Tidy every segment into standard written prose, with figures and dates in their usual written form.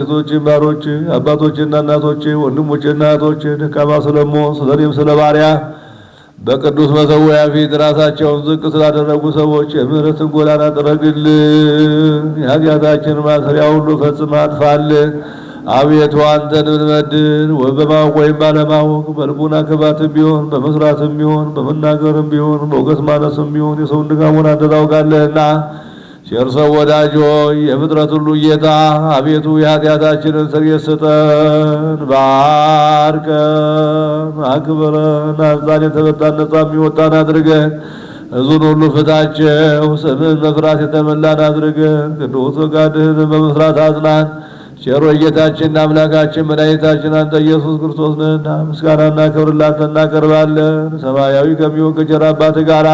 ሴቶች ባሮች አባቶችና እናቶች ወንድሞችና እህቶች ደካማ ስለምሆን ስለ እኔም ስለ ባሪያ በቅዱስ መሠዊያ ፊት ራሳቸውን ዝቅ ስላደረጉ ሰዎች የምሕረትን ጎዳና ጥረግልን። የኃጢአታችን ማሰሪያ ሁሉ ፈጽመህ አጥፋልን። አቤቱ አንተን ብንበድል በማወቅ ወይም ባለማወቅ በልቡና ክፋትም ቢሆን በመስራትም ቢሆን በመናገርም ቢሆን በእውቀት ማነስም ቢሆን የሰውን ድካሙን አንተ ታውቃለህና ቸር ሰው ወዳጅ ሆይ የፍጥረት ሁሉ ጌታ አቤቱ የኃጢአታችንን ስርየት ስጠን፣ ባርከን፣ አክብረን፣ አንጻን የተመታን ነጻ የሚወጣን አድርገን፣ ሕዝቡን ሁሉ ፍታቸው፣ ስምህን መፍራት የተመላን አድርገን፣ ቅዱስ ፈቃድህን በመስራት አጽናን። ቸሮ ጌታችንና አምላካችን መድኃኒታችን አንተ ኢየሱስ ክርስቶስ ነህና ምስጋናና ክብር ላንተ እናቀርባለን። ሰማያዊ ከሚሆን ከቸር አባትህ ጋራ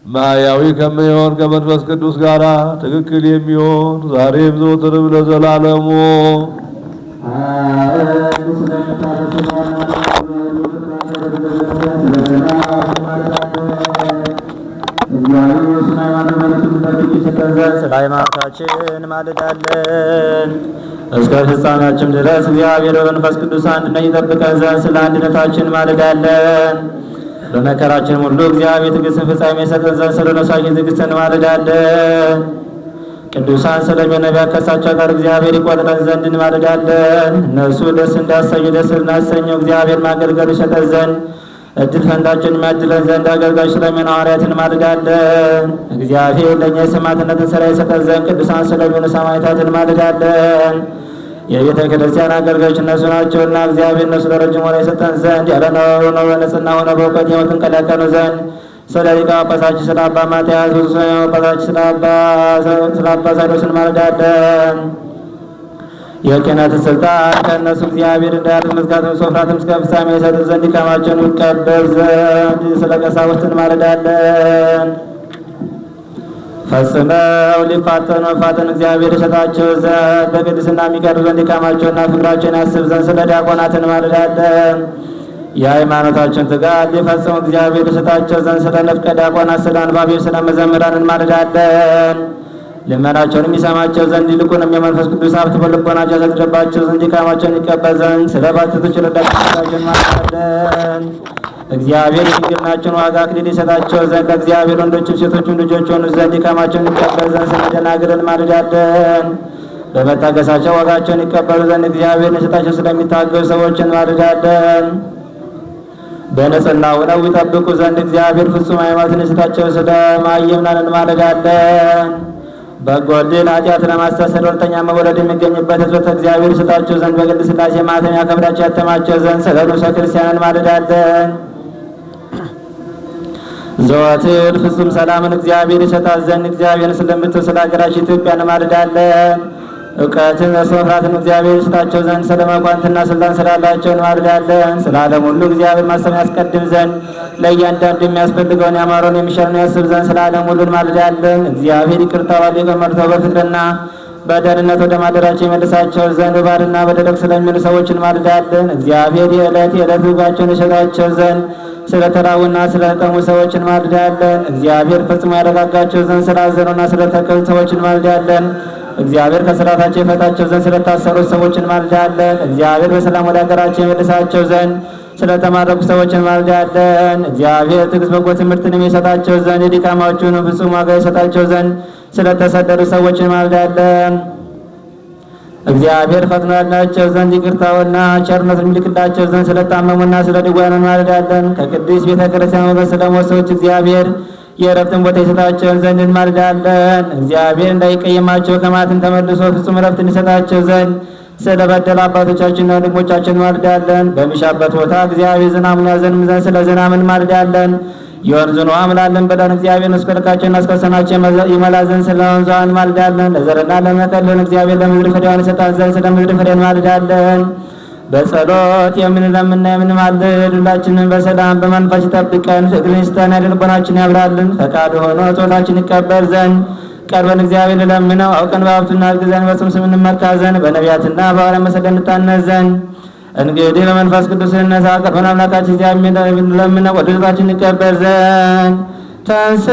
ማያዊ ከሚሆን ከመንፈስ ቅዱስ ጋር ትክክል የሚሆን ዛሬም ዘወትርም ለዘላለሙ ስለ ሃይማኖታችን ማልዳለን። እስከ ፍጻሜያችን ድረስ እግዚአብሔር በመንፈስ ቅዱስ አንድነት ይጠብቀን ዘንድ ስለ አንድነታችን ማልዳለን። በመከራችን ሁሉ እግዚአብሔር ትዕግስትን ፍጻሜ የሰጠን ዘንድ ስለ ነፍሳችን ትዕግስትን እንማልዳለን። ቅዱሳን ስለሚሆኑ ነቢያት ከእሳቸው ጋር እግዚአብሔር ይቆጥረን ዘንድ እንማልዳለን። እነርሱ ደስ እንዳሰኙ ደስ እናሰኘው እግዚአብሔር ማገልገሉ ይሰጠን ዘንድ እድል ፈንታችን የሚያድለን ዘንድ አገልጋዮች ስለሚሆኑ ሐዋርያት እንማልዳለን። እግዚአብሔር ለእኛ የሰማዕትነትን ሥራ ይሰጠን ዘንድ ቅዱሳን ስለሚሆኑ ሰማዕታት እንማልዳለን። የቤተ ክርስቲያን አገልጋዮች እነሱ ናቸውና እግዚአብሔር እነሱ ለረጅም ወር የሰጠን ዘንድ ያለ ነውር ሆነው በንጽሕና ሆነው በእውቀት ሕይወትን ቀላቀሉ ዘንድ ስለ ሊቀ ጳጳሳችን ስለ አባ ማትያስ ብዙ ስለ ጳጳሳችን ስለ አባ ሳይሮስ እንማልዳለን። የክህነት ስልጣን ከእነሱ እግዚአብሔር እንዳያርቅ መዝጋትም ሶፍራትም እስከ ፍጻሜ የሰጥ ዘንድ ድካማቸውን ይቀበል ዘንድ ስለ ቀሳውስት እንማልዳለን። ፈጽመው ሊፋተኑ መፋተን እግዚአብሔር የሰጣቸው ዘንድ በቅድስና የሚቀርቡ ዘንድ ድካማቸውና ፍቅራቸውን ያስብ ዘንድ ስለ ዲያቆናት እንማልዳለን። የሃይማኖታቸውን ትጋት ሊፈጽሙ እግዚአብሔር የሰጣቸው ዘንድ ስለ ንፍቀ ዲያቆናት፣ ስለ አንባቢዎች፣ ስለ መዘምራን እንማልዳለን። ልመናቸውን የሚሰማቸው ዘንድ ይልቁንም የመንፈስ ቅዱስ ሀብት በልቦናቸው ያሳድርባቸው ዘንድ ድካማቸውን ይቀበል ዘንድ ስለ ባልቴቶች ረዳቶቻቸው እንማልዳለን። እግዚአብሔር የድንግልናቸውን ዋጋ አክሊል ይሰጣቸው ዘንድ ለእግዚአብሔር ወንዶችም ሴቶችም ልጆች ሆኑ ዘንድ ድካማቸውን ይቀበል ዘንድ ስለ ደናግል እንማልዳለን። በመታገሳቸው ዋጋቸውን ይቀበሉ ዘንድ እግዚአብሔር የሰጣቸው ስለሚታገሱ ሰዎች እንማልዳለን። በንጽሕና ሆነው ይጠብቁ ዘንድ እግዚአብሔር ፍጹም ሃይማኖትን የሰጣቸው ስለ መሃይምናን እንማልዳለን። በጎ ዕድል ኃጢአት ለማስተሰር ሁለተኛ መወለድ የሚገኝበት ሕዝበተ እግዚአብሔር ይሰጣቸው ዘንድ በቅድስት ሥላሴ ማኅተም ያከብራቸው ያተማቸው ዘንድ ስለ ንዑሰ ክርስቲያን እንማልዳለን። ዘወትር ፍጹም ሰላምን እግዚአብሔር ይሰጣት ዘንድ እግዚአብሔርን ስለምትወድ ስለ ሀገራችን ኢትዮጵያ እንማልዳለን። እውቀትን መፍራትን እግዚአብሔር ይሰጣቸው ዘንድ ስለ መኳንንትና ስልጣን ስላላቸው እንማልዳለን። ስለ ዓለም ሁሉ እግዚአብሔር ማሰብ ያስቀድም ዘንድ ለእያንዳንዱ የሚያስፈልገውን ያማረውን የሚሻለውን ያስብ ዘንድ ስለ ዓለም ሁሉ እንማልዳለን። እግዚአብሔር ይቅርታውን ሊቀመርተው በፍቅርና በደህንነት ወደ ማደራቸው የመልሳቸው ዘንድ በባዕድና በደረቅ ስለሚሉ ሰዎች እንማልዳለን። እግዚአብሔር የዕለት ምግባቸውን ይሰጣቸው ዘንድ ስለ ተራቡና ስለ ተጠሙ ሰዎች እንማልዳለን። እግዚአብሔር ፈጽሞ ያረጋጋቸው ዘንድ ስላዘኑና ስለተከዙ ሰዎች እንማልዳለን። እግዚአብሔር ከስራታቸው የፈታቸው ዘንድ ስለታሰሩት ሰዎች እንማልዳለን። እግዚአብሔር በሰላም ወደ ሀገራቸው የመልሳቸው ዘንድ ስለተማረኩ ሰዎች እንማልዳለን። እግዚአብሔር ትዕግስት በጎ ትምህርትን የሚሰጣቸው ዘንድ የድካማቸውን ፍጹም ዋጋ ይሰጣቸው ዘንድ ስለተሰደዱ ሰዎች እንማልዳለን። እግዚአብሔር ፈጥኖ ያድናቸው ዘንድ ይቅርታውና ቸርነቱን የሚልክላቸው ዘንድ ስለታመሙና ስለ ድውያኑ እንማልዳለን። ከቅድስት ቤተ ክርስቲያን ወገን ስለሞቱ ሰዎች እግዚአብሔር የእረፍትን ቦታ ይሰጣቸውን ዘንድ እንማልዳለን። እግዚአብሔር እንዳይቀየማቸው ከማትም ተመልሶ ፍጹም እረፍትን ይሰጣቸው ዘንድ ስለ በደሉ አባቶቻችንና ወንድሞቻችን እንማልዳለን። በሚሻበት ቦታ እግዚአብሔር ዝናሙን ያዘንም ዘንድ ስለ ዝናም እንማልዳለን። የወንዙን ውሃ ምላለን ብለን እግዚአብሔር እስከ ልካቸውና እስከ ወሰናቸው ይመላ ዘንድ ስለ ወንዙ እንማልዳለን። ለዘርና ለመከልን እግዚአብሔር ለምድር ፍሬዋን ይሰጣት ዘንድ ስለ ምድር ፍሬ እንማልዳለን። በጸሎት የምንለምንና የምንማልድ ሁላችንን በሰላም በመንፈስ ይጠብቀን፣ ፍቅርን ይስጠን፣ ልቦናችን ያብራልን። ፈቃዱ ሆኖ ጸሎታችን ይቀበል ዘንድ ቀርበን እግዚአብሔር ለምነው አውቀን በሀብቱና እርግዘን በስሙ ስም እንመካ ዘንድ በነቢያትና በሐዋርያት መሰረት እንታነጽ ዘንድ እንግዲህ በመንፈስ ቅዱስ እንነሳ። ቀርበን አምላካችን እግዚአብሔር ለምነው ወደ ጸሎታችን ይቀበል ዘንድ ተንስ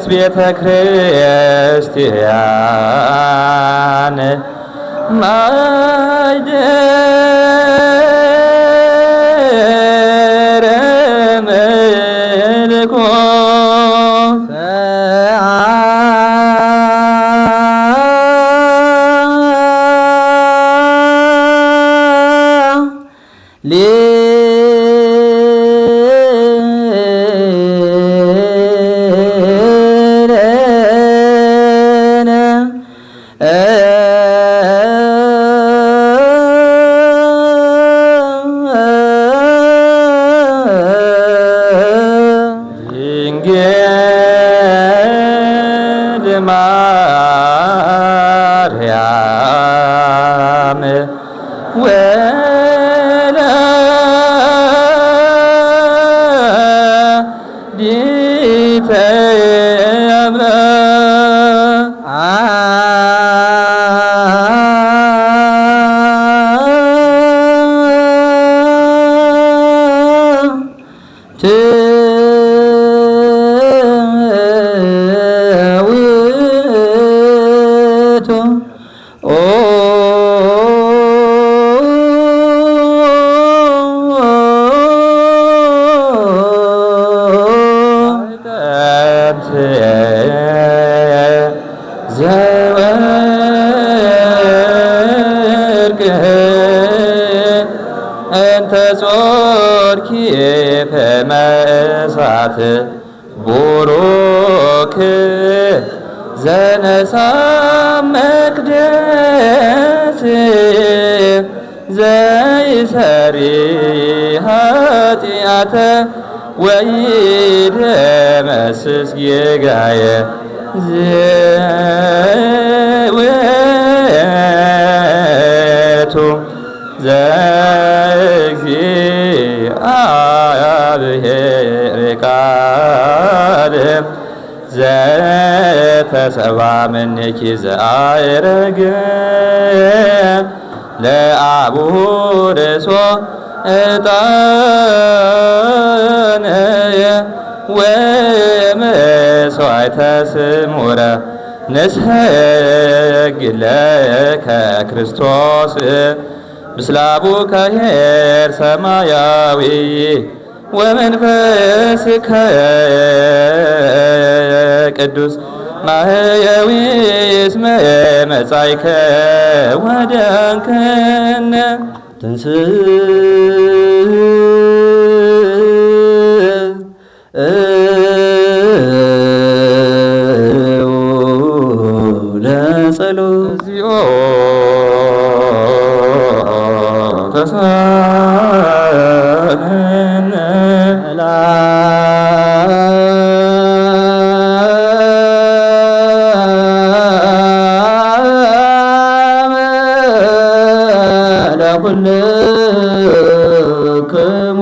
ቤተ ክርስቲያን ማይደረ መልኮት ትውቱ ኦ ዘወርቅ እንተ ጾርኪ ፈመሳት ቡሩክ ዘነሳ መቅደስ ዘይሰሪ ኃጢአተ ወይደመስስ ጌጋየ ዘውእቱ ዘእግዚአብሔር ቃል ዘተሰብአ እምኔኪ ዘአዕረገ ለአቡሁ ርእሶ ዕጣነ ወመሥዋዕተ ስሙረ ንሰግድ ለከ ክርስቶስ ምስለ አቡከ ኄር ሰማያዊ ወመንፈስከ ቅዱስ ማህየዊ እስመ መጻእከ ወደንከነ ለጸሎት እግዚኦ ተሳለነ ለኩልክሙ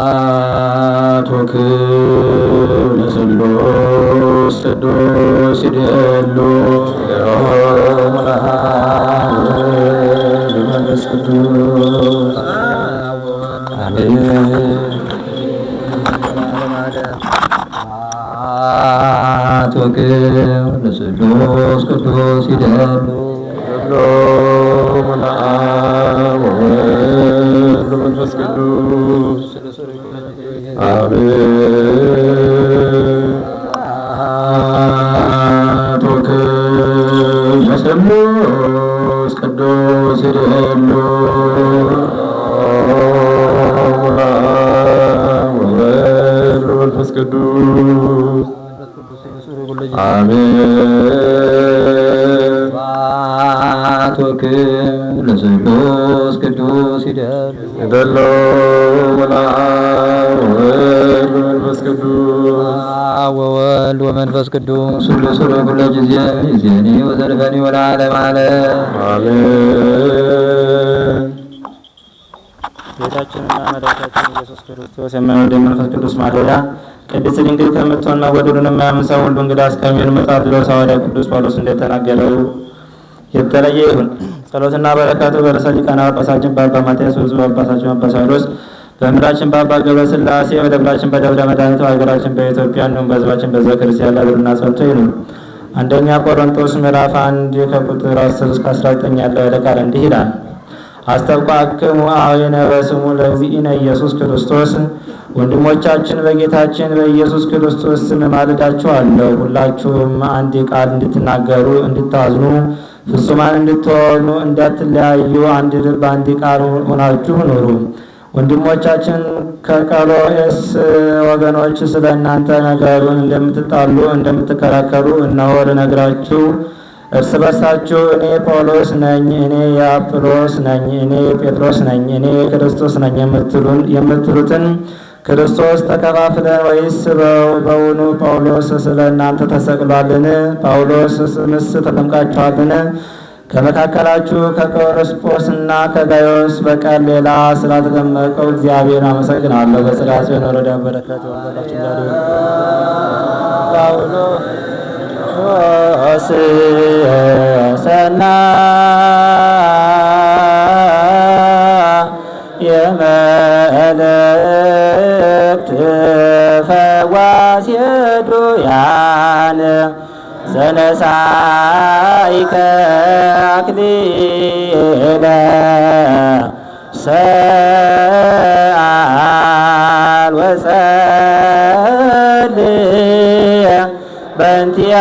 ስብሐት ለስሉስ ቅዱስ ይደሉ ለመንፈስ ቅዱስ አሜን። ለስሉስ ቅዱስ ይደሉ መንፈስ ቅዱስ አሜን። ለስሉስ ቅዱስ ይደሉ መንፈስ ቅዱስ አሜን። ባቶክ ለስሉስ ቅዱስ ይደሉ መንፈስ ቅዱስ ወወልድ ወመንፈስ ቅዱስ ስሉስ ኩለ ጊዜ ይዜኒ ወዘልፈኒ ወለዓለመ ዓለም አሜን። ጌታችንና መድኃኒታችን ኢየሱስ ክርስቶስ የማይወልድ የመንፈስ ቅዱስ ማደሪያ ቅድስት ድንግል ከምትሆን መወደዱን የማያምን ሰው ሁሉ እንግዳ እስከሚሆን መጽሐፍ ድረስ ሐዋርያው ቅዱስ ጳውሎስ እንደተናገረው የተለየ ይሁን። ጸሎትና በረከቱ በርዕሰ ሊቃነ ጳጳሳችን በአባ ማትያስ ወብፁዕ ጳጳሳችን አባ ሳዊሮስ በምድራችን በአባ ገብረ ሥላሴ በደብራችን በደብረ መድኃኒት በሀገራችን በኢትዮጵያ እንዲሁም በሕዝባችን በሕዝበ ክርስቲያን ላይ ብሩና ጸንቶ ይኑር። አንደኛ ቆሮንቶስ ምዕራፍ 1 ከቁጥር 10 እስከ 19 ያለው ያለ ቃል እንዲህ ይላል። አስተብቋክሙ አኀዊነ በስሙ ለእግዚእነ ኢየሱስ ክርስቶስ። ወንድሞቻችን በጌታችን በኢየሱስ ክርስቶስ ስም እማልዳችኋለሁ። ሁላችሁም አንድ ቃል እንድትናገሩ፣ እንድታዝኑ፣ ፍጹማን እንድትሆኑ፣ እንዳትለያዩ፣ አንድ ልብ አንድ ቃል ሆናችሁ ኑሩ። ወንድሞቻችን ከቀሎኤስ ወገኖች ስለ እናንተ ነገሩን እንደምትጣሉ እንደምትከራከሩ እነሆ ልነግራችሁ እርስ በርሳችሁ እኔ ጳውሎስ ነኝ፣ እኔ የአጵሎስ ነኝ፣ እኔ የጴጥሮስ ነኝ፣ እኔ የክርስቶስ ነኝ የምትሉትን ክርስቶስ ተከፋፍለን ወይስ በውኑ ጳውሎስ ስለ እናንተ ተሰቅሏልን? ጳውሎስስ ተጠምቃችኋልን? ከመካከላችሁ ከቆርስጶስና ከጋዮስ በቀር ሌላ ስላልተጠመቀው እግዚአብሔር አመሰግናለሁ። በጽርሐ ጽዮን ወረዳ በረከት ወንበላችን ጋር ጳውሎስ የመልእክት ፈዋስ የዱያን ዘነሳይከ አክሊለ ሰአል ወጸልይ በእንቲአ